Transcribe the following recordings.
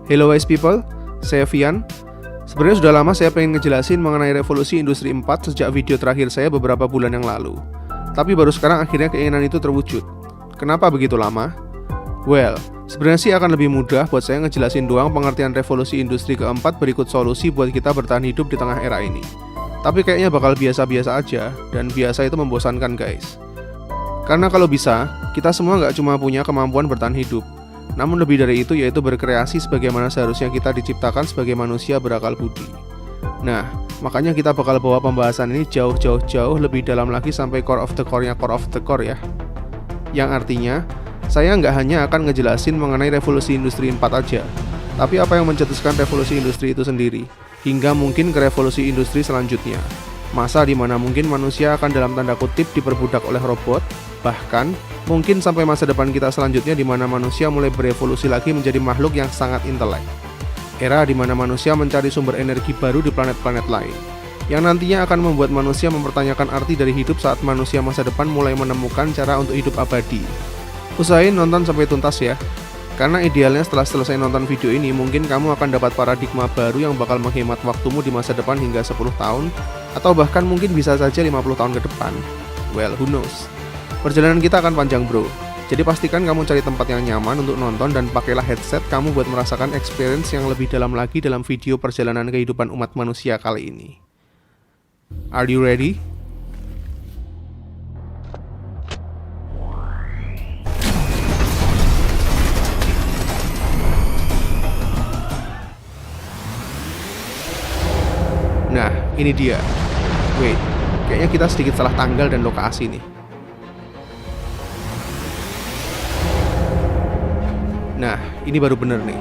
Hello wise people, saya Vian. Sebenarnya sudah lama saya pengen ngejelasin mengenai revolusi industri 4 sejak video terakhir saya beberapa bulan yang lalu. Tapi baru sekarang akhirnya keinginan itu terwujud. Kenapa begitu lama? Well, sebenarnya sih akan lebih mudah buat saya ngejelasin doang pengertian revolusi industri keempat berikut solusi buat kita bertahan hidup di tengah era ini. Tapi kayaknya bakal biasa-biasa aja, dan biasa itu membosankan guys. Karena kalau bisa, kita semua nggak cuma punya kemampuan bertahan hidup, namun lebih dari itu yaitu berkreasi sebagaimana seharusnya kita diciptakan sebagai manusia berakal budi. Nah, makanya kita bakal bawa pembahasan ini jauh lebih dalam lagi sampai core of the core ya. Yang artinya, saya nggak hanya akan ngejelasin mengenai revolusi industri 4 aja, tapi apa yang mencetuskan revolusi industri itu sendiri, hingga mungkin ke revolusi industri selanjutnya. Masa dimana mungkin manusia akan dalam tanda kutip diperbudak oleh robot, bahkan mungkin sampai masa depan kita selanjutnya di mana manusia mulai berevolusi lagi menjadi makhluk yang sangat intelek. Era di mana manusia mencari sumber energi baru di planet-planet lain, yang nantinya akan membuat manusia mempertanyakan arti dari hidup saat manusia masa depan mulai menemukan cara untuk hidup abadi. Usahain nonton sampai tuntas ya, karena idealnya setelah selesai nonton video ini mungkin kamu akan dapat paradigma baru yang bakal menghemat waktumu di masa depan hingga 10 tahun, atau bahkan mungkin bisa saja 50 tahun ke depan. Well, who knows? Perjalanan kita akan panjang bro, jadi pastikan kamu cari tempat yang nyaman untuk nonton dan pakailah headset kamu buat merasakan experience yang lebih dalam lagi dalam video perjalanan kehidupan umat manusia kali ini. Are you ready? Nah, ini dia. Wait, kayaknya kita sedikit salah tanggal dan lokasi nih. Nah, ini baru bener nih.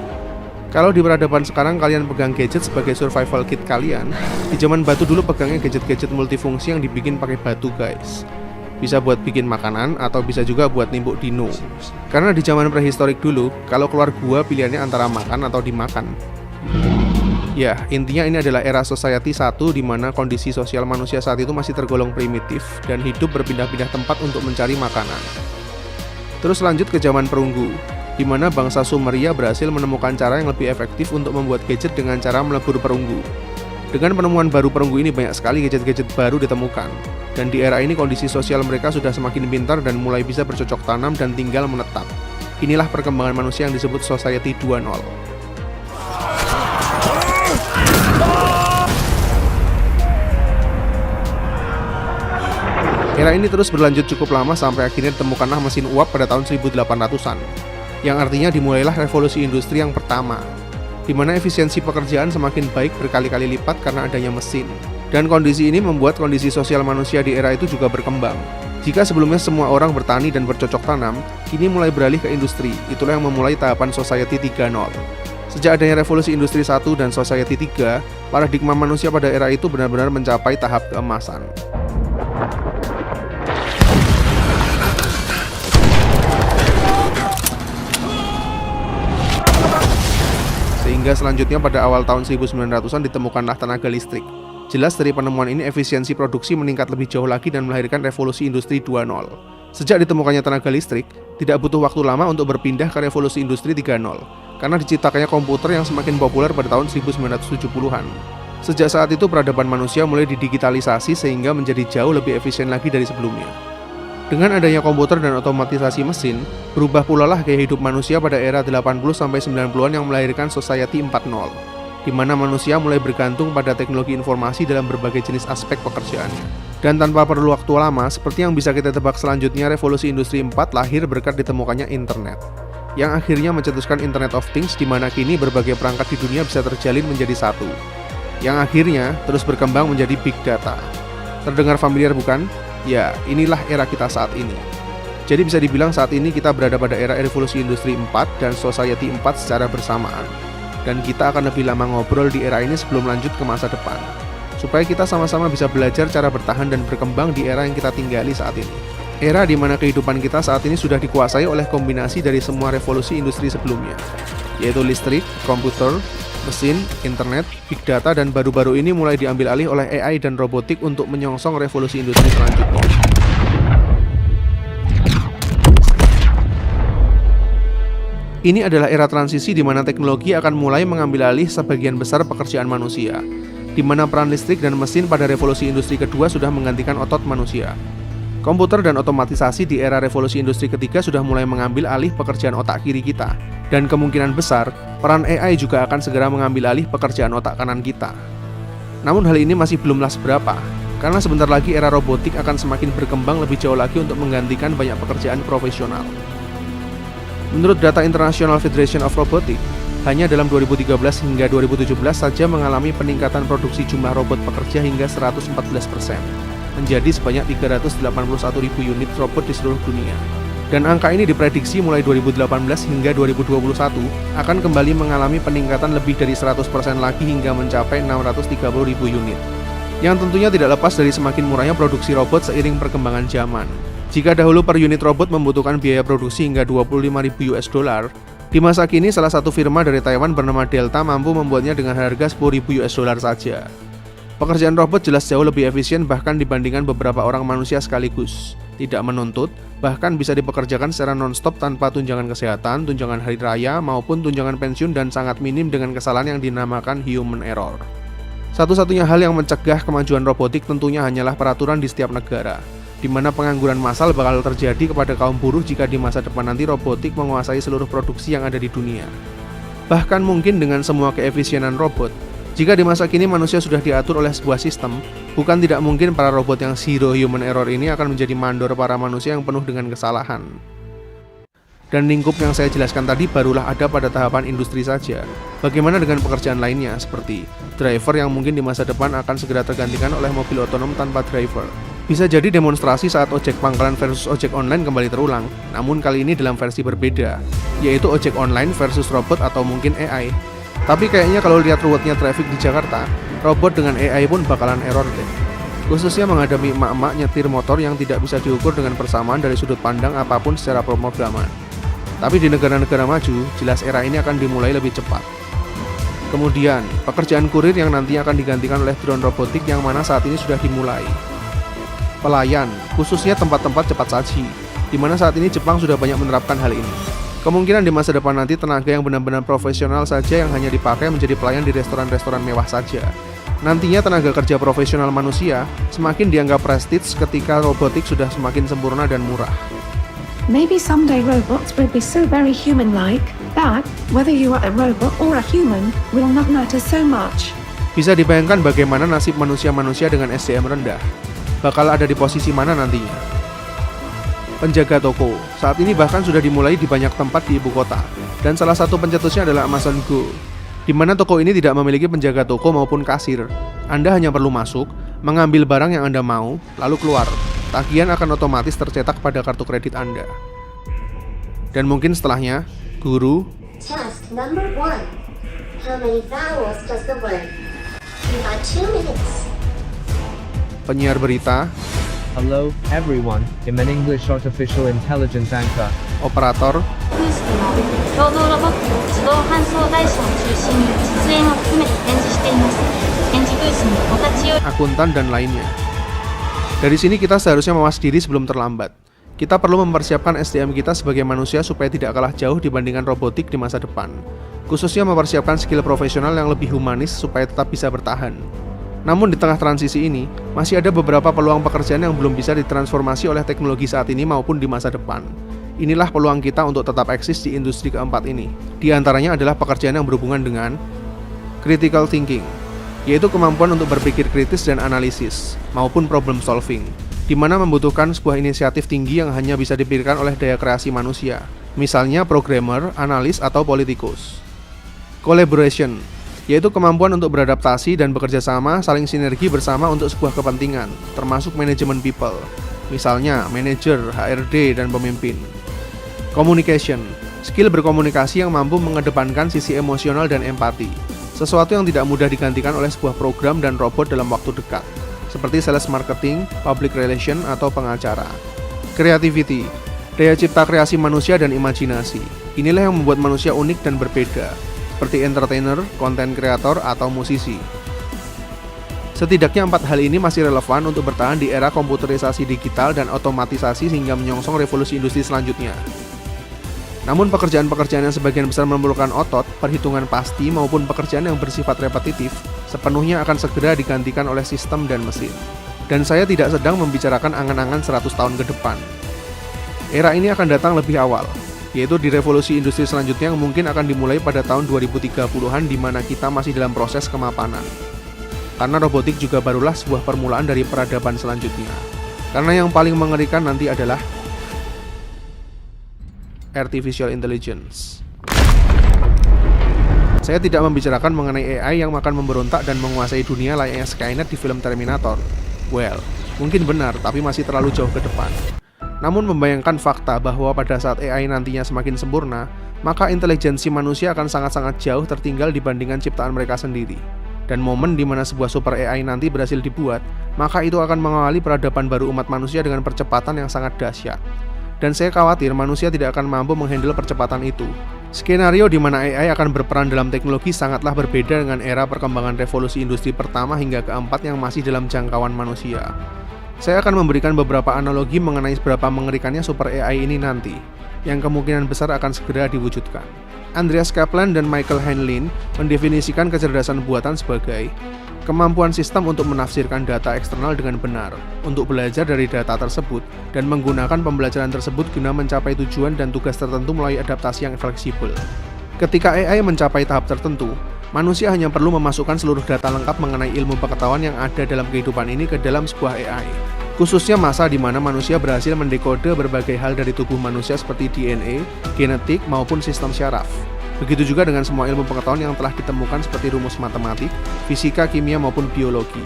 Kalau di peradaban sekarang kalian pegang gadget sebagai survival kit kalian, di zaman batu dulu pegangnya gadget-gadget multifungsi yang dibikin pakai batu guys. Bisa buat bikin makanan atau bisa juga buat nimbuk dino. Karena di zaman prehistorik dulu, kalau keluar gua pilihannya antara makan atau dimakan. Ya, intinya ini adalah era society 1 di mana kondisi sosial manusia saat itu masih tergolong primitif dan hidup berpindah-pindah tempat untuk mencari makanan. Terus lanjut ke zaman perunggu, di mana bangsa Sumeria berhasil menemukan cara yang lebih efektif untuk membuat gadget dengan cara melebur perunggu. Dengan penemuan baru perunggu ini banyak sekali gadget-gadget baru ditemukan. Dan di era ini kondisi sosial mereka sudah semakin pintar dan mulai bisa bercocok tanam dan tinggal menetap. Inilah perkembangan manusia yang disebut Society 2.0. Era ini terus berlanjut cukup lama sampai akhirnya ditemukanlah mesin uap pada tahun 1800-an. Yang artinya dimulailah revolusi industri yang pertama, di mana efisiensi pekerjaan semakin baik berkali-kali lipat karena adanya mesin. Dan kondisi ini membuat kondisi sosial manusia di era itu juga berkembang. Jika sebelumnya semua orang bertani dan bercocok tanam, kini mulai beralih ke industri. Itulah yang memulai tahapan Society 3.0. Sejak adanya revolusi industri 1 dan Society 3, paradigma manusia pada era itu benar-benar mencapai tahap keemasan. Sehingga selanjutnya pada awal tahun 1900-an ditemukanlah tenaga listrik. Jelas dari penemuan ini efisiensi produksi meningkat lebih jauh lagi dan melahirkan revolusi industri 2.0. Sejak ditemukannya tenaga listrik, tidak butuh waktu lama untuk berpindah ke revolusi industri 3.0, karena diciptakannya komputer yang semakin populer pada tahun 1970-an. Sejak saat itu peradaban manusia mulai didigitalisasi sehingga menjadi jauh lebih efisien lagi dari sebelumnya. Dengan adanya komputer dan otomatisasi mesin, berubah pula lah gaya hidup manusia pada era 80-90-an yang melahirkan Society 4.0, di mana manusia mulai bergantung pada teknologi informasi dalam berbagai jenis aspek pekerjaannya. Dan tanpa perlu waktu lama, seperti yang bisa kita tebak selanjutnya, revolusi industri 4 lahir berkat ditemukannya internet, yang akhirnya mencetuskan Internet of Things di mana kini berbagai perangkat di dunia bisa terjalin menjadi satu, yang akhirnya terus berkembang menjadi Big Data. Terdengar familiar bukan? Ya, inilah era kita saat ini. Jadi bisa dibilang saat ini kita berada pada era revolusi industri 4 dan Society 4 secara bersamaan. Dan kita akan lebih lama ngobrol di era ini sebelum lanjut ke masa depan, supaya kita sama-sama bisa belajar cara bertahan dan berkembang di era yang kita tinggali saat ini. Era di mana kehidupan kita saat ini sudah dikuasai oleh kombinasi dari semua revolusi industri sebelumnya, yaitu listrik, komputer, mesin, internet, big data, dan baru-baru ini mulai diambil alih oleh AI dan robotik untuk menyongsong revolusi industri selanjutnya. Ini adalah era transisi di mana teknologi akan mulai mengambil alih sebagian besar pekerjaan manusia, di mana peran listrik dan mesin pada revolusi industri kedua sudah menggantikan otot manusia. Komputer dan otomatisasi di era revolusi industri ketiga sudah mulai mengambil alih pekerjaan otak kiri kita, dan kemungkinan besar peran AI juga akan segera mengambil alih pekerjaan otak kanan kita. Namun hal ini masih belumlah seberapa, karena sebentar lagi era robotik akan semakin berkembang lebih jauh lagi untuk menggantikan banyak pekerjaan profesional. Menurut data International Federation of Robotics, hanya dalam 2013 hingga 2017 saja mengalami peningkatan produksi jumlah robot pekerja hingga 114%, menjadi sebanyak 381.000 unit robot di seluruh dunia. Dan angka ini diprediksi mulai 2018 hingga 2021 akan kembali mengalami peningkatan lebih dari 100% lagi hingga mencapai 630.000 unit. Yang tentunya tidak lepas dari semakin murahnya produksi robot seiring perkembangan zaman. Jika dahulu per unit robot membutuhkan biaya produksi hingga 25.000 US dollar, di masa kini salah satu firma dari Taiwan bernama Delta mampu membuatnya dengan harga 10.000 US dollar saja. Pekerjaan robot jelas jauh lebih efisien bahkan dibandingkan beberapa orang manusia sekaligus. Tidak menuntut, bahkan bisa dipekerjakan secara non-stop tanpa tunjangan kesehatan, tunjangan hari raya, maupun tunjangan pensiun dan sangat minim dengan kesalahan yang dinamakan human error. Satu-satunya hal yang mencegah kemajuan robotik tentunya hanyalah peraturan di setiap negara, di mana pengangguran massal bakal terjadi kepada kaum buruh jika di masa depan nanti robotik menguasai seluruh produksi yang ada di dunia. Bahkan mungkin dengan semua keefisienan robot, jika di masa kini manusia sudah diatur oleh sebuah sistem, bukan tidak mungkin para robot yang zero human error ini akan menjadi mandor para manusia yang penuh dengan kesalahan. Dan lingkup yang saya jelaskan tadi barulah ada pada tahapan industri saja. Bagaimana dengan pekerjaan lainnya, seperti driver yang mungkin di masa depan akan segera tergantikan oleh mobil otonom tanpa driver. Bisa jadi demonstrasi saat ojek pangkalan versus ojek online kembali terulang, namun kali ini dalam versi berbeda, yaitu ojek online versus robot atau mungkin AI. Tapi kayaknya kalau lihat ruwetnya traffic di Jakarta, robot dengan AI pun bakalan error deh. Khususnya menghadapi emak-emak nyetir motor yang tidak bisa diukur dengan persamaan dari sudut pandang apapun secara pemrograman. Tapi di negara-negara maju, jelas era ini akan dimulai lebih cepat. Kemudian, pekerjaan kurir yang nantinya akan digantikan oleh drone robotik yang mana saat ini sudah dimulai. Pelayan, khususnya tempat-tempat cepat saji, di mana saat ini Jepang sudah banyak menerapkan hal ini. Kemungkinan di masa depan nanti tenaga yang benar-benar profesional saja yang hanya dipakai menjadi pelayan di restoran-restoran mewah saja. Nantinya tenaga kerja profesional manusia semakin dianggap prestige ketika robotik sudah semakin sempurna dan murah. Maybe someday robots will be so very human-like that whether you are a robot or a human will not matter so much. Bisa dibayangkan bagaimana nasib manusia-manusia dengan SDM rendah. Bakal ada di posisi mana nantinya? Penjaga toko, saat ini bahkan sudah dimulai di banyak tempat di ibu kota, dan salah satu pencetusnya adalah Amazon Go, di mana toko ini tidak memiliki penjaga toko maupun kasir. Anda hanya perlu masuk, mengambil barang yang Anda mau, lalu keluar. Tagihan akan otomatis tercetak pada kartu kredit Anda. Dan mungkin setelahnya, guru, Task number 1. How many vowels does the word? You have 2 minutes. penyiar berita, Hello, everyone. I'm an English artificial intelligence anchor. operator, クーストは共同ロボット自動搬送会社を中心に実演を含めて展示しています。展示ブースにお立ち寄り akuntan, dan lainnya. Dari sini kita seharusnya mawas diri sebelum terlambat. Kita perlu mempersiapkan SDM kita sebagai manusia supaya tidak kalah jauh dibandingkan robotik di masa depan. Khususnya mempersiapkan skill profesional yang lebih humanis supaya tetap bisa bertahan. Namun di tengah transisi ini, masih ada beberapa peluang pekerjaan yang belum bisa ditransformasi oleh teknologi saat ini maupun di masa depan. Inilah peluang kita untuk tetap eksis di industri keempat ini. Di antaranya adalah pekerjaan yang berhubungan dengan critical thinking, yaitu kemampuan untuk berpikir kritis dan analisis, maupun problem solving, di mana membutuhkan sebuah inisiatif tinggi yang hanya bisa dipikirkan oleh daya kreasi manusia, misalnya programmer, analis, atau politikus. Collaboration, yaitu kemampuan untuk beradaptasi dan bekerja sama, saling sinergi bersama untuk sebuah kepentingan, termasuk manajemen people, misalnya manajer, HRD, dan pemimpin. Communication, skill berkomunikasi yang mampu mengedepankan sisi emosional dan empati, sesuatu yang tidak mudah digantikan oleh sebuah program dan robot dalam waktu dekat, seperti sales marketing, public relation, atau pengacara. Creativity, daya cipta kreasi manusia dan imajinasi. Inilah yang membuat manusia unik dan berbeda, seperti entertainer, konten kreator, atau musisi. Setidaknya 4 hal ini masih relevan untuk bertahan di era komputerisasi digital dan otomatisasi sehingga menyongsong revolusi industri selanjutnya. Namun pekerjaan-pekerjaan yang sebagian besar memerlukan otot, perhitungan pasti maupun pekerjaan yang bersifat repetitif, sepenuhnya akan segera digantikan oleh sistem dan mesin. Dan saya tidak sedang membicarakan angan-angan 100 tahun ke depan. Era ini akan datang lebih awal, yaitu di revolusi industri selanjutnya yang mungkin akan dimulai pada tahun 2030-an di mana kita masih dalam proses kemapanan. Karena robotik juga barulah sebuah permulaan dari peradaban selanjutnya. Karena yang paling mengerikan nanti adalah Artificial Intelligence. Saya tidak membicarakan mengenai AI yang akan memberontak dan menguasai dunia layaknya Skynet di film Terminator. Well, mungkin benar, tapi masih terlalu jauh ke depan. Namun membayangkan fakta bahwa pada saat AI nantinya semakin sempurna, maka intelijensi manusia akan sangat-sangat jauh tertinggal dibandingkan ciptaan mereka sendiri. Dan momen di mana sebuah super AI nanti berhasil dibuat, maka itu akan mengawali peradaban baru umat manusia dengan percepatan yang sangat dahsyat. Dan saya khawatir manusia tidak akan mampu menghandle percepatan itu. Skenario di mana AI akan berperan dalam teknologi sangatlah berbeda dengan era perkembangan revolusi industri pertama hingga keempat yang masih dalam jangkauan manusia. Saya akan memberikan beberapa analogi mengenai seberapa mengerikannya super AI ini nanti, yang kemungkinan besar akan segera diwujudkan. Andreas Kaplan dan Michael Heinlein mendefinisikan kecerdasan buatan sebagai kemampuan sistem untuk menafsirkan data eksternal dengan benar, untuk belajar dari data tersebut, dan menggunakan pembelajaran tersebut guna mencapai tujuan dan tugas tertentu melalui adaptasi yang fleksibel. Ketika AI mencapai tahap tertentu, manusia hanya perlu memasukkan seluruh data lengkap mengenai ilmu pengetahuan yang ada dalam kehidupan ini ke dalam sebuah AI. Khususnya masa di mana manusia berhasil mendekode berbagai hal dari tubuh manusia seperti DNA, genetik, maupun sistem syaraf. Begitu juga dengan semua ilmu pengetahuan yang telah ditemukan seperti rumus matematik, fisika, kimia, maupun biologi.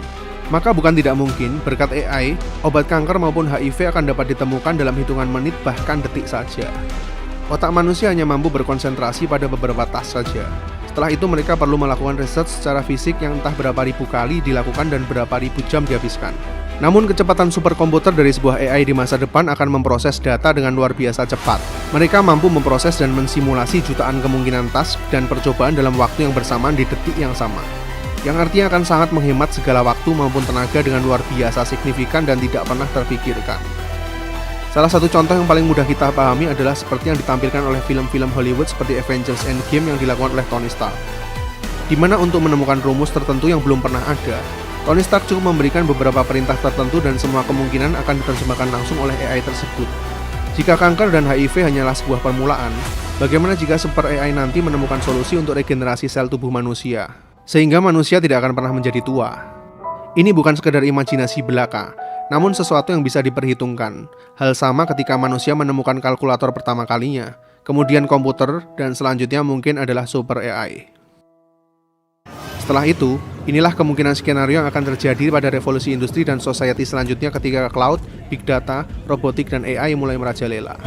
Maka bukan tidak mungkin, berkat AI, obat kanker maupun HIV akan dapat ditemukan dalam hitungan menit bahkan detik saja. Otak manusia hanya mampu berkonsentrasi pada beberapa tas saja. Setelah itu mereka perlu melakukan riset secara fisik yang entah berapa ribu kali dilakukan dan berapa ribu jam dihabiskan. Namun kecepatan superkomputer dari sebuah AI di masa depan akan memproses data dengan luar biasa cepat. Mereka mampu memproses dan mensimulasi jutaan kemungkinan task dan percobaan dalam waktu yang bersamaan di detik yang sama. Yang artinya akan sangat menghemat segala waktu maupun tenaga dengan luar biasa signifikan dan tidak pernah terpikirkan. Salah satu contoh yang paling mudah kita pahami adalah seperti yang ditampilkan oleh film-film Hollywood seperti Avengers Endgame yang dilakukan oleh Tony Stark. Di mana untuk menemukan rumus tertentu yang belum pernah ada, Tony Stark cukup memberikan beberapa perintah tertentu dan semua kemungkinan akan diterjemahkan langsung oleh AI tersebut. Jika kanker dan HIV hanyalah sebuah permulaan, bagaimana jika super AI nanti menemukan solusi untuk regenerasi sel tubuh manusia, sehingga manusia tidak akan pernah menjadi tua? Ini bukan sekedar imajinasi belaka, namun sesuatu yang bisa diperhitungkan. Hal sama ketika manusia menemukan kalkulator pertama kalinya, kemudian komputer, dan selanjutnya mungkin adalah super AI. Setelah itu, inilah kemungkinan skenario yang akan terjadi pada revolusi industri dan society selanjutnya ketika cloud, big data, robotik, dan AI mulai merajalela.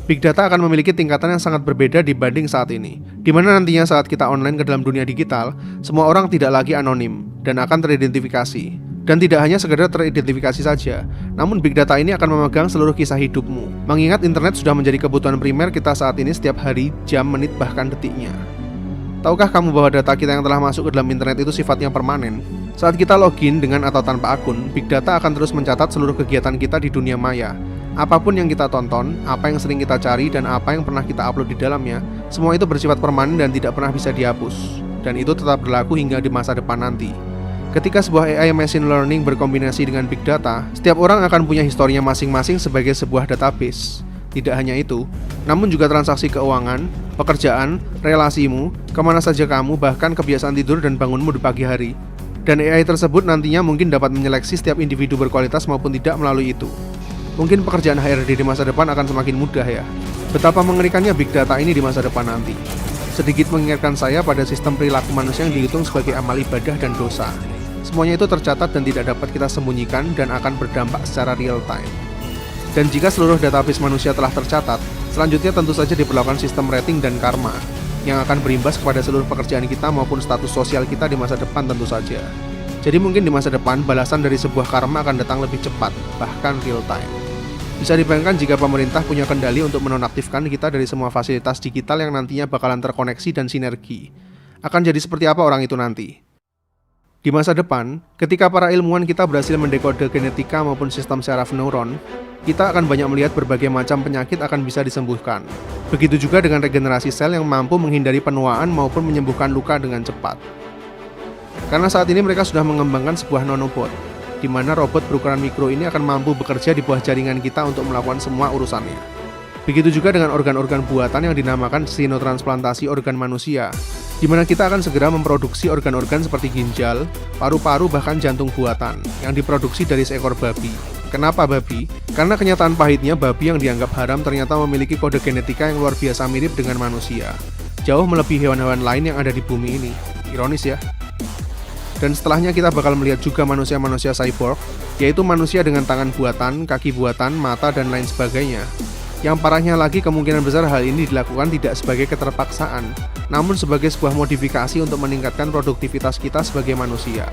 Big data akan memiliki tingkatan yang sangat berbeda dibanding saat ini, di mana nantinya saat kita online ke dalam dunia digital, semua orang tidak lagi anonim dan akan teridentifikasi. Dan tidak hanya sekedar teridentifikasi saja, namun big data ini akan memegang seluruh kisah hidupmu. Mengingat internet sudah menjadi kebutuhan primer kita saat ini setiap hari, jam, menit, bahkan detiknya. Tahukah kamu bahwa data kita yang telah masuk ke dalam internet itu sifatnya permanen? Saat kita login dengan atau tanpa akun, big data akan terus mencatat seluruh kegiatan kita di dunia maya. Apapun yang kita tonton, apa yang sering kita cari, dan apa yang pernah kita upload di dalamnya, semua itu bersifat permanen dan tidak pernah bisa dihapus. Dan itu tetap berlaku hingga di masa depan nanti. Ketika sebuah AI machine learning berkombinasi dengan big data, setiap orang akan punya historinya masing-masing sebagai sebuah database. Tidak hanya itu, namun juga transaksi keuangan, pekerjaan, relasimu, kemana saja kamu, bahkan kebiasaan tidur dan bangunmu di pagi hari. Dan AI tersebut nantinya mungkin dapat menyeleksi setiap individu berkualitas maupun tidak melalui itu. Mungkin pekerjaan HRD di masa depan akan semakin mudah ya. Betapa mengerikannya big data ini di masa depan nanti. Sedikit mengingatkan saya pada sistem perilaku manusia yang dihitung sebagai amal ibadah dan dosa. Semuanya itu tercatat dan tidak dapat kita sembunyikan dan akan berdampak secara real time. Dan jika seluruh database manusia telah tercatat, selanjutnya tentu saja diperlakukan sistem rating dan karma yang akan berimbas kepada seluruh pekerjaan kita maupun status sosial kita di masa depan tentu saja. Jadi mungkin di masa depan balasan dari sebuah karma akan datang lebih cepat, bahkan real time. Bisa dibayangkan jika pemerintah punya kendali untuk menonaktifkan kita dari semua fasilitas digital yang nantinya bakalan terkoneksi dan sinergi. Akan jadi seperti apa orang itu nanti? Di masa depan, ketika para ilmuwan kita berhasil mendekode genetika maupun sistem saraf neuron, kita akan banyak melihat berbagai macam penyakit akan bisa disembuhkan. Begitu juga dengan regenerasi sel yang mampu menghindari penuaan maupun menyembuhkan luka dengan cepat. Karena saat ini mereka sudah mengembangkan sebuah nanobot, di mana robot berukuran mikro ini akan mampu bekerja di bawah jaringan kita untuk melakukan semua urusannya. Begitu juga dengan organ-organ buatan yang dinamakan xenotransplantasi organ manusia, di mana kita akan segera memproduksi organ-organ seperti ginjal, paru-paru, bahkan jantung buatan yang diproduksi dari seekor babi. Kenapa babi? Karena kenyataan pahitnya babi yang dianggap haram ternyata memiliki kode genetika yang luar biasa mirip dengan manusia, jauh melebihi hewan-hewan lain yang ada di bumi ini. Ironis ya. Dan setelahnya kita bakal melihat juga manusia-manusia cyborg, yaitu manusia dengan tangan buatan, kaki buatan, mata, dan lain sebagainya. Yang parahnya lagi, kemungkinan besar hal ini dilakukan tidak sebagai keterpaksaan, namun sebagai sebuah modifikasi untuk meningkatkan produktivitas kita sebagai manusia.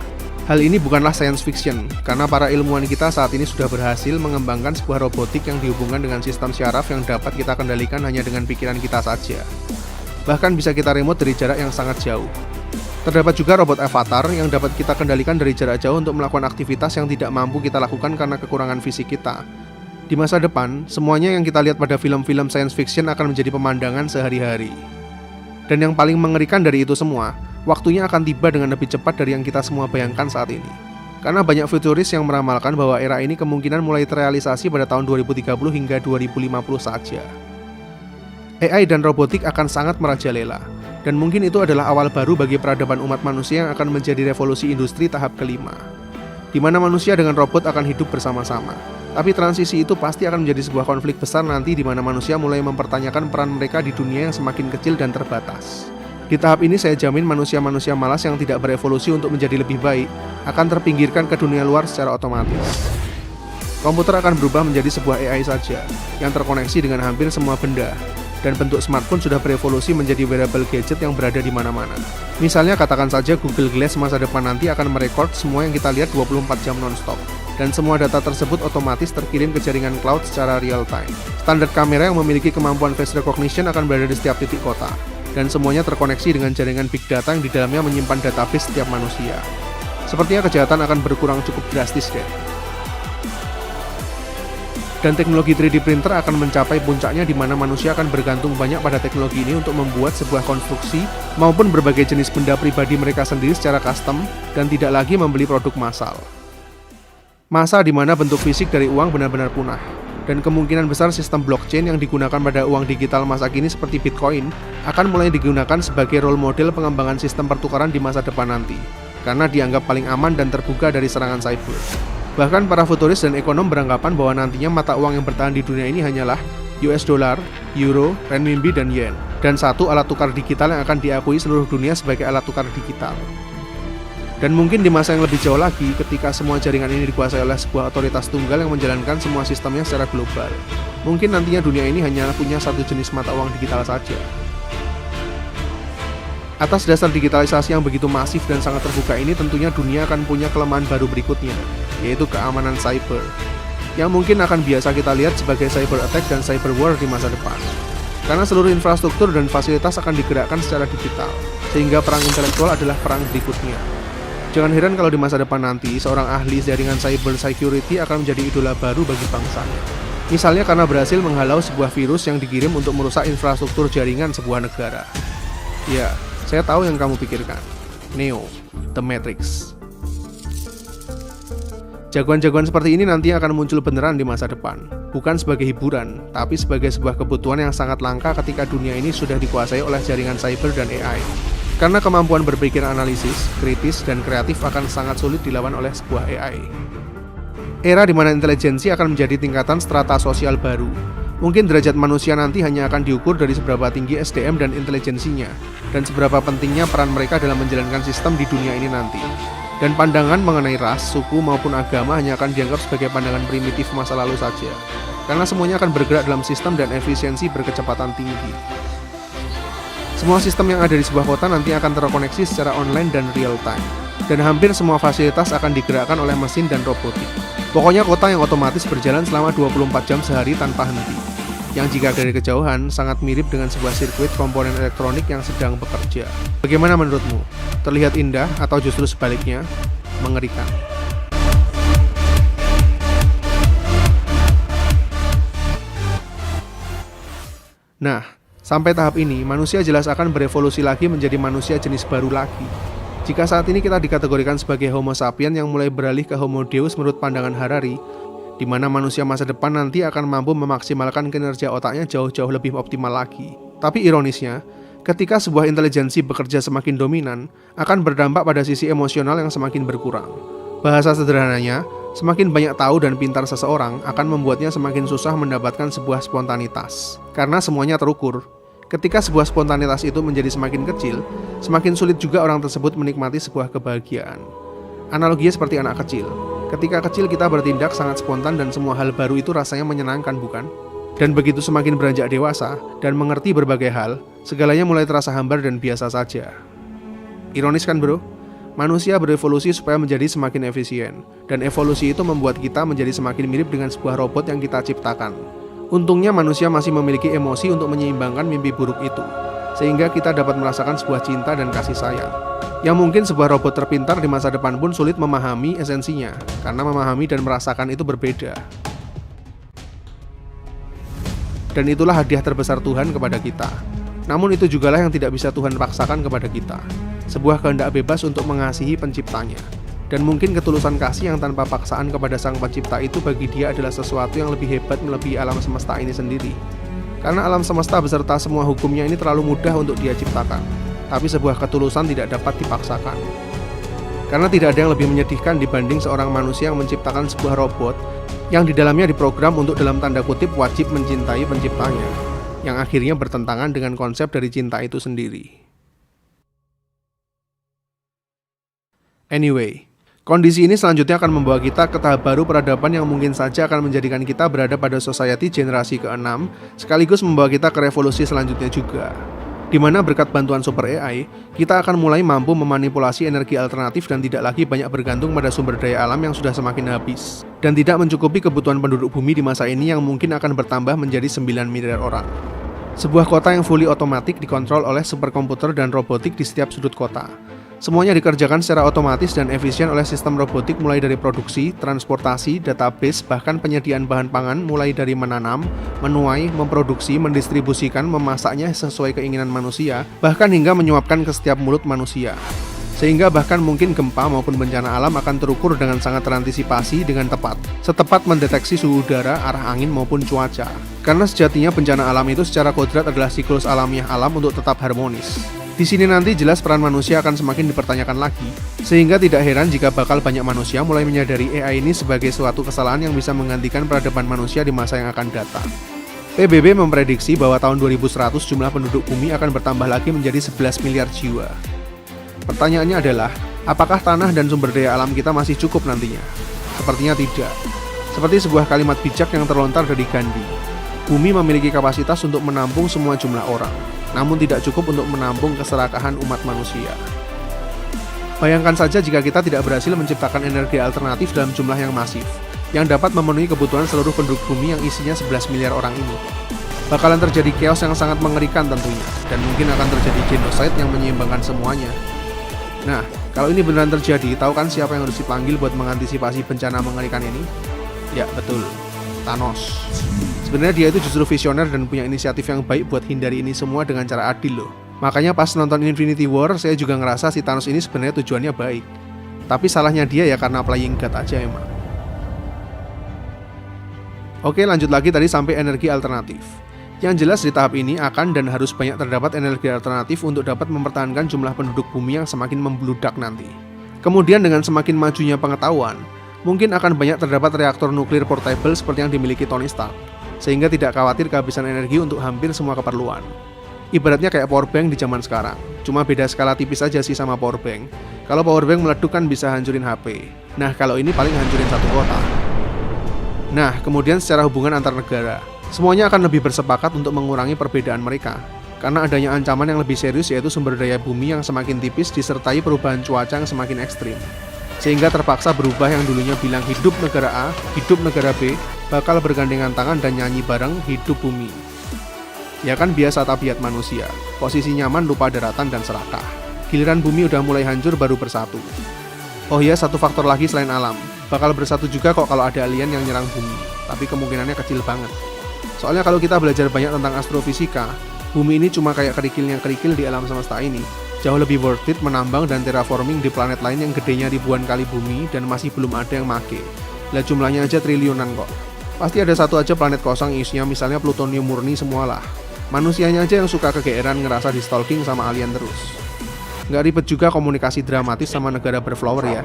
Hal ini bukanlah science fiction, karena para ilmuwan kita saat ini sudah berhasil mengembangkan sebuah robotik yang dihubungkan dengan sistem syaraf yang dapat kita kendalikan hanya dengan pikiran kita saja. Bahkan bisa kita remote dari jarak yang sangat jauh. Terdapat juga robot avatar yang dapat kita kendalikan dari jarak jauh untuk melakukan aktivitas yang tidak mampu kita lakukan karena kekurangan fisik kita. Di masa depan, semuanya yang kita lihat pada film-film science fiction akan menjadi pemandangan sehari-hari. Dan yang paling mengerikan dari itu semua, waktunya akan tiba dengan lebih cepat dari yang kita semua bayangkan saat ini. Karena banyak futuris yang meramalkan bahwa era ini kemungkinan mulai terrealisasi pada tahun 2030 hingga 2050 saja. AI dan robotik akan sangat merajalela, dan mungkin itu adalah awal baru bagi peradaban umat manusia yang akan menjadi revolusi industri tahap kelima, di mana manusia dengan robot akan hidup bersama-sama. Tapi transisi itu pasti akan menjadi sebuah konflik besar nanti di mana manusia mulai mempertanyakan peran mereka di dunia yang semakin kecil dan terbatas. Di tahap ini saya jamin manusia-manusia malas yang tidak berevolusi untuk menjadi lebih baik akan terpinggirkan ke dunia luar secara otomatis. Komputer akan berubah menjadi sebuah AI saja yang terkoneksi dengan hampir semua benda, dan bentuk smartphone sudah berevolusi menjadi wearable gadget yang berada di mana-mana. Misalnya katakan saja Google Glass masa depan nanti akan merekord semua yang kita lihat 24 jam non-stop, dan semua data tersebut otomatis terkirim ke jaringan cloud secara real time. Standar kamera yang memiliki kemampuan face recognition akan berada di setiap titik kota, dan semuanya terkoneksi dengan jaringan big data yang di dalamnya menyimpan database setiap manusia. Sepertinya kejahatan akan berkurang cukup drastis deh. Dan teknologi 3D printer akan mencapai puncaknya di mana manusia akan bergantung banyak pada teknologi ini untuk membuat sebuah konstruksi maupun berbagai jenis benda pribadi mereka sendiri secara custom dan tidak lagi membeli produk massal. Masa di mana bentuk fisik dari uang benar-benar punah, dan kemungkinan besar sistem blockchain yang digunakan pada uang digital masa kini seperti Bitcoin akan mulai digunakan sebagai role model pengembangan sistem pertukaran di masa depan nanti, karena dianggap paling aman dan terbuka dari serangan cyber. Bahkan para futuris dan ekonom beranggapan bahwa nantinya mata uang yang bertahan di dunia ini hanyalah US dollar, euro, renminbi, dan yen, dan satu alat tukar digital yang akan diakui seluruh dunia sebagai alat tukar digital. Dan mungkin di masa yang lebih jauh lagi, ketika semua jaringan ini dikuasai oleh sebuah otoritas tunggal yang menjalankan semua sistemnya secara global, mungkin nantinya dunia ini hanya punya satu jenis mata uang digital saja. Atas dasar digitalisasi yang begitu masif dan sangat terbuka ini, tentunya dunia akan punya kelemahan baru berikutnya, yaitu keamanan cyber, yang mungkin akan biasa kita lihat sebagai cyber attack dan cyber war di masa depan. Karena seluruh infrastruktur dan fasilitas akan digerakkan secara digital, sehingga perang intelektual adalah perang berikutnya. Jangan heran kalau di masa depan nanti, seorang ahli jaringan cyber security akan menjadi idola baru bagi bangsanya. Misalnya karena berhasil menghalau sebuah virus yang dikirim untuk merusak infrastruktur jaringan sebuah negara. Ya, saya tahu yang kamu pikirkan. Neo, The Matrix. Jagoan-jagoan seperti ini nanti akan muncul beneran di masa depan, bukan sebagai hiburan, tapi sebagai sebuah kebutuhan yang sangat langka ketika dunia ini sudah dikuasai oleh jaringan cyber dan AI. Karena kemampuan berpikir analisis, kritis, dan kreatif akan sangat sulit dilawan oleh sebuah AI. Era di mana intelijensi akan menjadi tingkatan strata sosial baru. Mungkin derajat manusia nanti hanya akan diukur dari seberapa tinggi SDM dan intelijensinya, dan seberapa pentingnya peran mereka dalam menjalankan sistem di dunia ini nanti. Dan pandangan mengenai ras, suku, maupun agama hanya akan dianggap sebagai pandangan primitif masa lalu saja, karena semuanya akan bergerak dalam sistem dan efisiensi berkecepatan tinggi. Semua sistem yang ada di sebuah kota nanti akan terkoneksi secara online dan real time, dan hampir semua fasilitas akan digerakkan oleh mesin dan robotik. Pokoknya kota yang otomatis berjalan selama 24 jam sehari tanpa henti. yang jika dari kejauhan sangat mirip dengan sebuah sirkuit komponen elektronik yang sedang bekerja. Bagaimana menurutmu? Terlihat indah atau justru sebaliknya, mengerikan? Nah, sampai tahap ini, manusia jelas akan berevolusi lagi menjadi manusia jenis baru lagi. Jika saat ini kita dikategorikan sebagai Homo sapiens yang mulai beralih ke Homo Deus menurut pandangan Harari, di mana manusia masa depan nanti akan mampu memaksimalkan kinerja otaknya jauh-jauh lebih optimal lagi. Tapi ironisnya, ketika sebuah intelijensi bekerja semakin dominan, akan berdampak pada sisi emosional yang semakin berkurang. Bahasa sederhananya, semakin banyak tahu dan pintar seseorang akan membuatnya semakin susah mendapatkan sebuah spontanitas. Karena semuanya terukur. Ketika sebuah spontanitas itu menjadi semakin kecil, semakin sulit juga orang tersebut menikmati sebuah kebahagiaan. Analoginya seperti anak kecil. Ketika kecil kita bertindak sangat spontan dan semua hal baru itu rasanya menyenangkan, bukan? Dan begitu semakin beranjak dewasa dan mengerti berbagai hal, segalanya mulai terasa hambar dan biasa saja. Ironis kan bro? Manusia berevolusi supaya menjadi semakin efisien, dan evolusi itu membuat kita menjadi semakin mirip dengan sebuah robot yang kita ciptakan. Untungnya manusia masih memiliki emosi untuk menyeimbangkan mimpi buruk itu, sehingga kita dapat merasakan sebuah cinta dan kasih sayang. Yang mungkin sebuah robot terpintar di masa depan pun sulit memahami esensinya, karena memahami dan merasakan itu berbeda. Dan itulah hadiah terbesar Tuhan kepada kita. Namun itu jugalah yang tidak bisa Tuhan paksakan kepada kita. Sebuah kehendak bebas untuk mengasihi penciptanya. Dan mungkin ketulusan kasih yang tanpa paksaan kepada sang pencipta itu bagi dia adalah sesuatu yang lebih hebat melebihi alam semesta ini sendiri. Karena alam semesta beserta semua hukumnya ini terlalu mudah untuk dia ciptakan. Tapi sebuah ketulusan tidak dapat dipaksakan. Karena tidak ada yang lebih menyedihkan dibanding seorang manusia yang menciptakan sebuah robot yang di dalamnya diprogram untuk dalam tanda kutip wajib mencintai penciptanya, yang akhirnya bertentangan dengan konsep dari cinta itu sendiri. Anyway, kondisi ini selanjutnya akan membawa kita ke tahap baru peradaban yang mungkin saja akan menjadikan kita berada pada society generasi ke-6, sekaligus membawa kita ke revolusi selanjutnya juga. Di mana berkat bantuan super AI, kita akan mulai mampu memanipulasi energi alternatif dan tidak lagi banyak bergantung pada sumber daya alam yang sudah semakin habis, dan tidak mencukupi kebutuhan penduduk bumi di masa ini yang mungkin akan bertambah menjadi 9 miliar orang. Sebuah kota yang fully otomatik dikontrol oleh superkomputer dan robotik di setiap sudut kota. Semuanya dikerjakan secara otomatis dan efisien oleh sistem robotik mulai dari produksi, transportasi, database, bahkan penyediaan bahan pangan mulai dari menanam, menuai, memproduksi, mendistribusikan, memasaknya sesuai keinginan manusia, bahkan hingga menyuapkan ke setiap mulut manusia. Sehingga bahkan mungkin gempa maupun bencana alam akan terukur dengan sangat terantisipasi dengan tepat, setepat mendeteksi suhu udara, arah angin maupun cuaca. Karena sejatinya bencana alam itu secara kodrat adalah siklus alamiah alam untuk tetap harmonis. Di sini nanti jelas peran manusia akan semakin dipertanyakan lagi, sehingga tidak heran jika bakal banyak manusia mulai menyadari AI ini sebagai suatu kesalahan yang bisa menggantikan peradaban manusia di masa yang akan datang. PBB memprediksi bahwa tahun 2100 jumlah penduduk bumi akan bertambah lagi menjadi 11 miliar jiwa. Pertanyaannya adalah, apakah tanah dan sumber daya alam kita masih cukup nantinya? Sepertinya tidak. Seperti sebuah kalimat bijak yang terlontar dari Gandhi, bumi memiliki kapasitas untuk menampung semua jumlah orang, namun tidak cukup untuk menampung keserakahan umat manusia. Bayangkan saja jika kita tidak berhasil menciptakan energi alternatif dalam jumlah yang masif, yang dapat memenuhi kebutuhan seluruh penduduk bumi yang isinya 11 miliar orang ini. Bakalan terjadi chaos yang sangat mengerikan tentunya, dan mungkin akan terjadi genocide yang menyeimbangkan semuanya. Nah, kalau ini beneran terjadi, tahu kan siapa yang harus dipanggil buat mengantisipasi bencana mengerikan ini? Ya, betul. Thanos. Sebenarnya dia itu justru visioner dan punya inisiatif yang baik buat hindari ini semua dengan cara adil loh. Makanya pas nonton Infinity War, saya juga ngerasa si Thanos ini sebenarnya tujuannya baik. Tapi salahnya dia ya karena playing God aja emang. Oke, lanjut lagi tadi sampai energi alternatif. Yang jelas di tahap ini akan dan harus banyak terdapat energi alternatif untuk dapat mempertahankan jumlah penduduk bumi yang semakin membludak nanti. Kemudian dengan semakin majunya pengetahuan, mungkin akan banyak terdapat reaktor nuklir portable seperti yang dimiliki Tony Stark, sehingga tidak khawatir kehabisan energi untuk hampir semua keperluan. Ibaratnya kayak powerbank di zaman sekarang, cuma beda skala tipis aja sih sama powerbank. Kalau powerbank meleduk kan bisa hancurin HP, nah kalau ini paling hancurin satu kota. Nah, kemudian secara hubungan antar negara, semuanya akan lebih bersepakat untuk mengurangi perbedaan mereka, karena adanya ancaman yang lebih serius yaitu sumber daya bumi yang semakin tipis disertai perubahan cuaca yang semakin ekstrim. sehingga terpaksa berubah yang dulunya bilang hidup negara A, hidup negara B, bakal bergandengan tangan dan nyanyi bareng hidup bumi. Ya kan biasa tabiat manusia, posisi nyaman lupa daratan dan serakah. Giliran bumi udah mulai hancur baru bersatu. Oh iya, satu faktor lagi selain alam, bakal bersatu juga kok kalau ada alien yang nyerang bumi, tapi kemungkinannya kecil banget. Soalnya kalau kita belajar banyak tentang astrofisika, bumi ini cuma kayak kerikil di alam semesta ini. Jauh lebih worth it menambang dan terraforming di planet lain yang gedenya ribuan kali bumi dan masih belum ada yang make. Lah jumlahnya aja triliunan kok. Pasti ada satu aja planet kosong isinya misalnya plutonium murni semualah. Manusianya aja yang suka kegeeran ngerasa di stalking sama alien terus. Nggak ribet juga komunikasi dramatis sama negara berflower ya.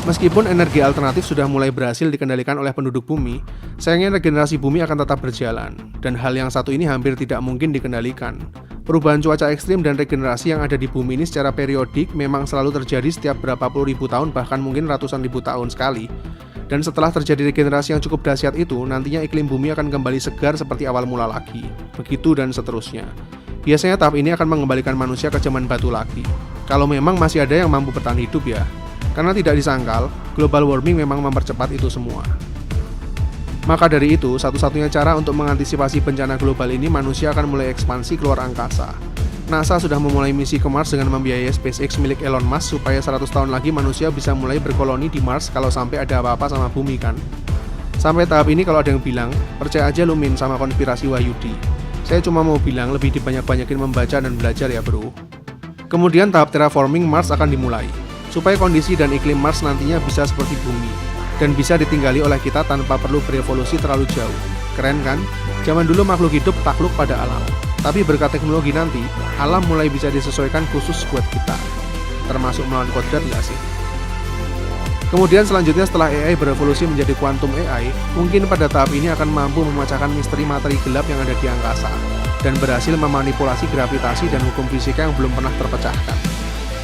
Meskipun energi alternatif sudah mulai berhasil dikendalikan oleh penduduk bumi, sayangnya regenerasi bumi akan tetap berjalan, dan hal yang satu ini hampir tidak mungkin dikendalikan. Perubahan cuaca ekstrim dan regenerasi yang ada di bumi ini secara periodik memang selalu terjadi setiap berapa puluh ribu tahun, bahkan mungkin ratusan ribu tahun sekali. Dan setelah terjadi regenerasi yang cukup dahsyat itu, nantinya iklim bumi akan kembali segar seperti awal mula lagi. Begitu dan seterusnya. Biasanya tahap ini akan mengembalikan manusia ke zaman batu lagi. Kalau memang masih ada yang mampu bertahan hidup ya. Karena tidak disangkal, global warming memang mempercepat itu semua. Maka dari itu, satu-satunya cara untuk mengantisipasi bencana global ini manusia akan mulai ekspansi keluar angkasa. NASA sudah memulai misi ke Mars dengan membiayai SpaceX milik Elon Musk supaya 100 tahun lagi manusia bisa mulai berkoloni di Mars kalau sampai ada apa-apa sama bumi kan. Sampai tahap ini kalau ada yang bilang, percaya aja lu Min sama konspirasi Wahyudi. Saya cuma mau bilang lebih dibanyak-banyakin membaca dan belajar ya bro. Kemudian tahap terraforming Mars akan dimulai, supaya kondisi dan iklim Mars nantinya bisa seperti bumi, dan bisa ditinggali oleh kita tanpa perlu berevolusi terlalu jauh. Keren kan? Zaman dulu makhluk hidup takluk pada alam, tapi berkat teknologi nanti, alam mulai bisa disesuaikan khusus buat kita. Termasuk melawan kodrat nggak sih? Kemudian selanjutnya setelah AI berevolusi menjadi quantum AI, mungkin pada tahap ini akan mampu memecahkan misteri materi gelap yang ada di angkasa, dan berhasil memanipulasi gravitasi dan hukum fisika yang belum pernah terpecahkan.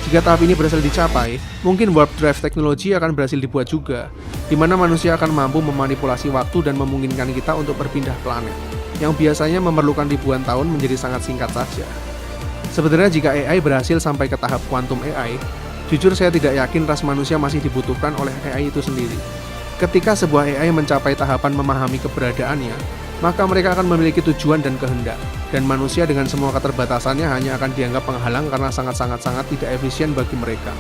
Jika tahap ini berhasil dicapai, mungkin warp drive teknologi akan berhasil dibuat juga, di mana manusia akan mampu memanipulasi waktu dan memungkinkan kita untuk berpindah planet, yang biasanya memerlukan ribuan tahun menjadi sangat singkat saja. Sebenarnya jika AI berhasil sampai ke tahap quantum AI, jujur saya tidak yakin ras manusia masih dibutuhkan oleh AI itu sendiri. Ketika sebuah AI mencapai tahapan memahami keberadaannya, maka mereka akan memiliki tujuan dan kehendak, dan manusia dengan semua keterbatasannya hanya akan dianggap penghalang karena sangat-sangat tidak efisien bagi mereka.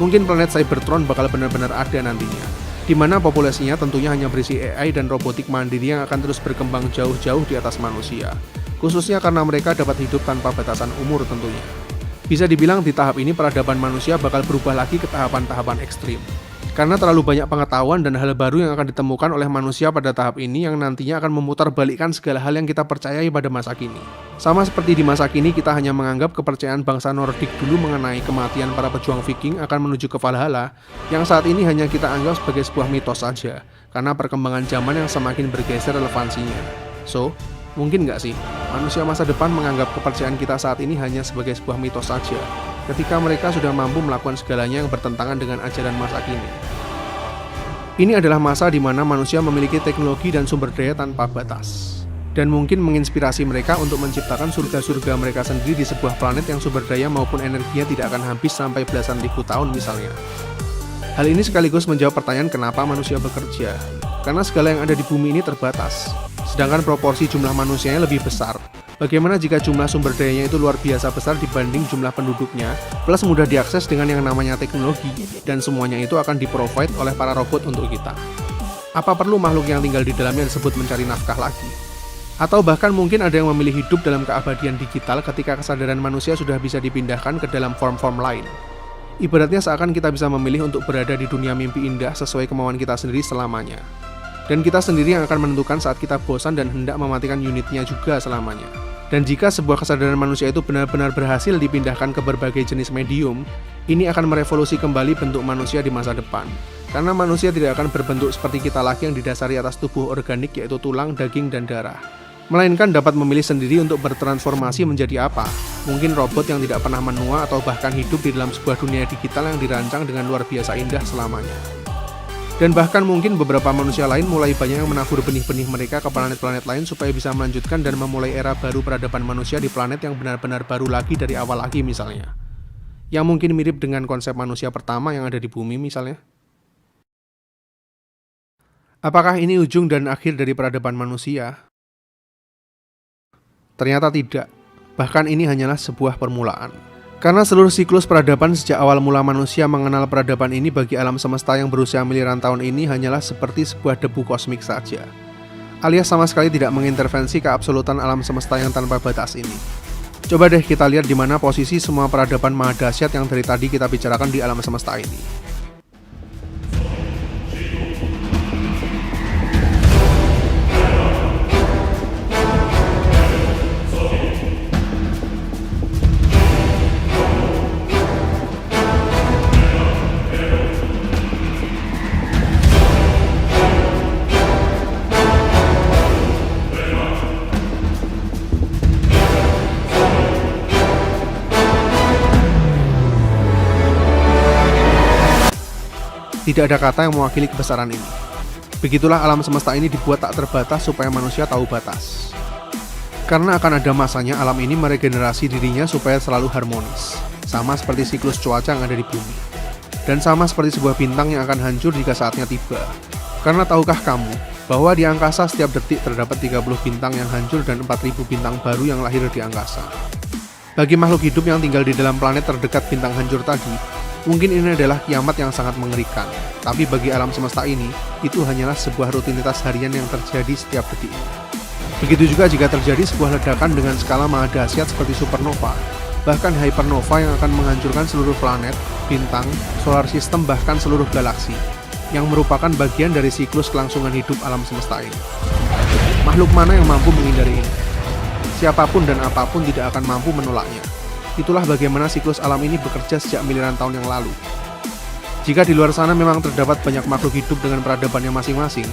Mungkin planet Cybertron bakal benar-benar ada nantinya, di mana populasinya tentunya hanya berisi AI dan robotik mandiri yang akan terus berkembang jauh-jauh di atas manusia, khususnya karena mereka dapat hidup tanpa batasan umur tentunya. Bisa dibilang di tahap ini peradaban manusia bakal berubah lagi ke tahapan-tahapan ekstrim. Karena terlalu banyak pengetahuan dan hal baru yang akan ditemukan oleh manusia pada tahap ini yang nantinya akan memutarbalikkan segala hal yang kita percayai pada masa kini. Sama seperti di masa kini kita hanya menganggap kepercayaan bangsa Nordik dulu mengenai kematian para pejuang Viking akan menuju ke Valhalla, yang saat ini hanya kita anggap sebagai sebuah mitos saja, karena perkembangan zaman yang semakin bergeser relevansinya. So, mungkin nggak sih, manusia masa depan menganggap kepercayaan kita saat ini hanya sebagai sebuah mitos saja, ketika mereka sudah mampu melakukan segalanya yang bertentangan dengan ajaran masa kini. Ini adalah masa di mana manusia memiliki teknologi dan sumber daya tanpa batas, dan mungkin menginspirasi mereka untuk menciptakan surga-surga mereka sendiri di sebuah planet yang sumber daya maupun energinya tidak akan habis sampai belasan ribu tahun misalnya. Hal ini sekaligus menjawab pertanyaan kenapa manusia bekerja, karena segala yang ada di bumi ini terbatas, sedangkan proporsi jumlah manusianya lebih besar. Bagaimana jika jumlah sumber dayanya itu luar biasa besar dibanding jumlah penduduknya, plus mudah diakses dengan yang namanya teknologi, dan semuanya itu akan di-provide oleh para robot untuk kita. Apa perlu makhluk yang tinggal di dalamnya disebut mencari nafkah lagi? Atau bahkan mungkin ada yang memilih hidup dalam keabadian digital ketika kesadaran manusia sudah bisa dipindahkan ke dalam form-form lain. Ibaratnya seakan kita bisa memilih untuk berada di dunia mimpi indah sesuai kemauan kita sendiri selamanya. Dan kita sendiri yang akan menentukan saat kita bosan dan hendak mematikan unitnya juga selamanya. Dan jika sebuah kesadaran manusia itu benar-benar berhasil dipindahkan ke berbagai jenis medium, ini akan merevolusi kembali bentuk manusia di masa depan. Karena manusia tidak akan berbentuk seperti kita lagi yang didasari atas tubuh organik yaitu tulang, daging, dan darah. Melainkan dapat memilih sendiri untuk bertransformasi menjadi apa. Mungkin robot yang tidak pernah menua atau bahkan hidup di dalam sebuah dunia digital yang dirancang dengan luar biasa indah selamanya. Dan bahkan mungkin beberapa manusia lain mulai banyak yang menabur benih-benih mereka ke planet-planet lain supaya bisa melanjutkan dan memulai era baru peradaban manusia di planet yang benar-benar baru lagi dari awal lagi misalnya. yang mungkin mirip dengan konsep manusia pertama yang ada di bumi misalnya. Apakah ini ujung dan akhir dari peradaban manusia? Ternyata tidak. Bahkan ini hanyalah sebuah permulaan. Karena seluruh siklus peradaban sejak awal mula manusia mengenal peradaban ini bagi alam semesta yang berusia miliaran tahun ini hanyalah seperti sebuah debu kosmik saja. Alias sama sekali tidak mengintervensi keabsolutan alam semesta yang tanpa batas ini. Coba deh kita lihat di mana posisi semua peradaban maha dahsyat yang dari tadi kita bicarakan di alam semesta ini. Tidak ada kata yang mewakili kebesaran ini. Begitulah alam semesta ini dibuat tak terbatas supaya manusia tahu batas. Karena akan ada masanya alam ini meregenerasi dirinya supaya selalu harmonis. Sama seperti siklus cuaca yang ada di bumi. Dan sama seperti sebuah bintang yang akan hancur jika saatnya tiba. Karena tahukah kamu bahwa di angkasa setiap detik terdapat 30 bintang yang hancur dan 4.000 bintang baru yang lahir di angkasa. Bagi makhluk hidup yang tinggal di dalam planet terdekat bintang hancur tadi, mungkin ini adalah kiamat yang sangat mengerikan, tapi bagi alam semesta ini, itu hanyalah sebuah rutinitas harian yang terjadi setiap detiknya. Begitu juga jika terjadi sebuah ledakan dengan skala maha dahsyat seperti supernova, bahkan hypernova yang akan menghancurkan seluruh planet, bintang, solar system, bahkan seluruh galaksi, yang merupakan bagian dari siklus kelangsungan hidup alam semesta ini. Makhluk mana yang mampu menghindari ini? Siapapun dan apapun tidak akan mampu menolaknya. Itulah bagaimana siklus alam ini bekerja sejak miliaran tahun yang lalu. Jika di luar sana memang terdapat banyak makhluk hidup dengan peradabannya masing-masing,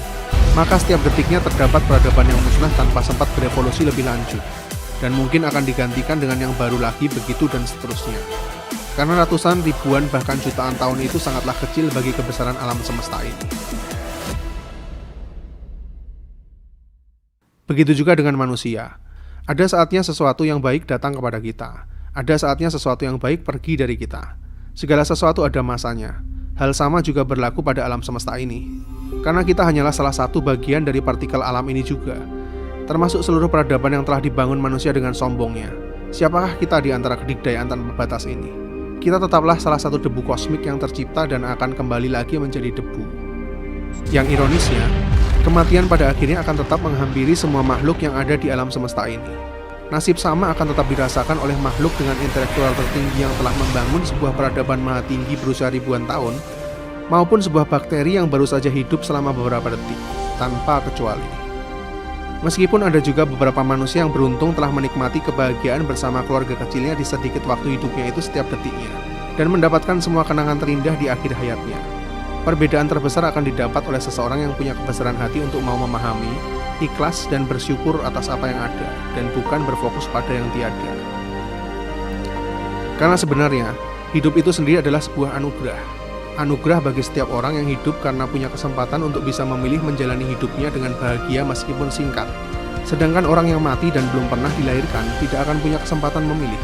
maka setiap detiknya terdapat peradaban yang musnah tanpa sempat berevolusi lebih lanjut, dan mungkin akan digantikan dengan yang baru lagi, begitu dan seterusnya. Karena ratusan, ribuan, bahkan jutaan tahun itu sangatlah kecil bagi kebesaran alam semesta ini. Begitu juga dengan manusia. Ada saatnya sesuatu yang baik datang kepada kita. Ada saatnya sesuatu yang baik pergi dari kita. Segala sesuatu ada masanya. Hal sama juga berlaku pada alam semesta ini. Karena kita hanyalah salah satu bagian dari partikel alam ini juga. Termasuk seluruh peradaban yang telah dibangun manusia dengan sombongnya. Siapakah kita di antara kedikdayaan tanpa batas ini? Kita tetaplah salah satu debu kosmik yang tercipta dan akan kembali lagi menjadi debu. Yang ironisnya, kematian pada akhirnya akan tetap menghampiri semua makhluk yang ada di alam semesta ini. Nasib sama akan tetap dirasakan oleh makhluk dengan intelektual tertinggi yang telah membangun sebuah peradaban maha tinggi berusia ribuan tahun, maupun sebuah bakteri yang baru saja hidup selama beberapa detik, tanpa kecuali. Meskipun ada juga beberapa manusia yang beruntung telah menikmati kebahagiaan bersama keluarga kecilnya di sedikit waktu hidupnya itu setiap detiknya, dan mendapatkan semua kenangan terindah di akhir hayatnya. Perbedaan terbesar akan didapat oleh seseorang yang punya kebesaran hati untuk mau memahami, ikhlas dan bersyukur atas apa yang ada, dan bukan berfokus pada yang tiada. Karena sebenarnya, hidup itu sendiri adalah sebuah anugerah. Anugerah bagi setiap orang yang hidup karena punya kesempatan untuk bisa memilih menjalani hidupnya dengan bahagia meskipun singkat. Sedangkan orang yang mati dan belum pernah dilahirkan tidak akan punya kesempatan memilih.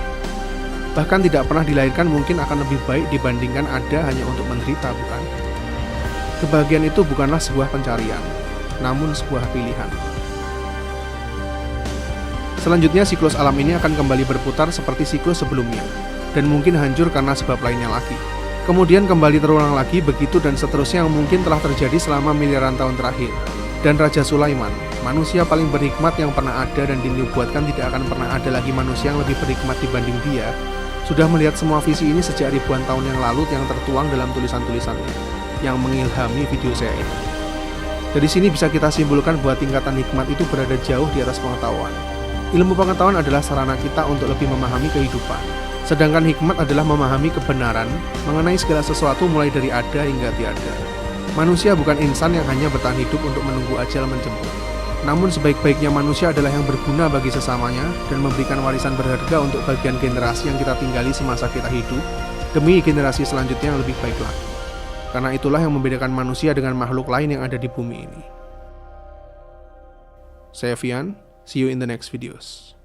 Bahkan tidak pernah dilahirkan mungkin akan lebih baik dibandingkan ada hanya untuk menderita, bukan? Kebahagiaan itu bukanlah sebuah pencarian, namun sebuah pilihan. Selanjutnya siklus alam ini akan kembali berputar seperti siklus sebelumnya, dan mungkin hancur karena sebab lainnya lagi. Kemudian kembali terulang lagi, begitu dan seterusnya yang mungkin telah terjadi selama miliaran tahun terakhir. Dan Raja Sulaiman, manusia paling berhikmat yang pernah ada dan dinubuatkan tidak akan pernah ada lagi manusia yang lebih berhikmat dibanding dia, sudah melihat semua visi ini sejak ribuan tahun yang lalu yang tertuang dalam tulisan-tulisannya yang mengilhami video saya ini. Dari sini bisa kita simpulkan bahwa tingkatan hikmat itu berada jauh di atas pengetahuan. Ilmu pengetahuan adalah sarana kita untuk lebih memahami kehidupan. Sedangkan hikmat adalah memahami kebenaran mengenai segala sesuatu mulai dari ada hingga tiada. Manusia bukan insan yang hanya bertahan hidup untuk menunggu ajal menjemput. Namun sebaik-baiknya manusia adalah yang berguna bagi sesamanya dan memberikan warisan berharga untuk bagian generasi yang kita tinggali semasa kita hidup, demi generasi selanjutnya yang lebih baik lagi. Karena itulah yang membedakan manusia dengan makhluk lain yang ada di bumi ini. Saya Fian, see you in the next videos.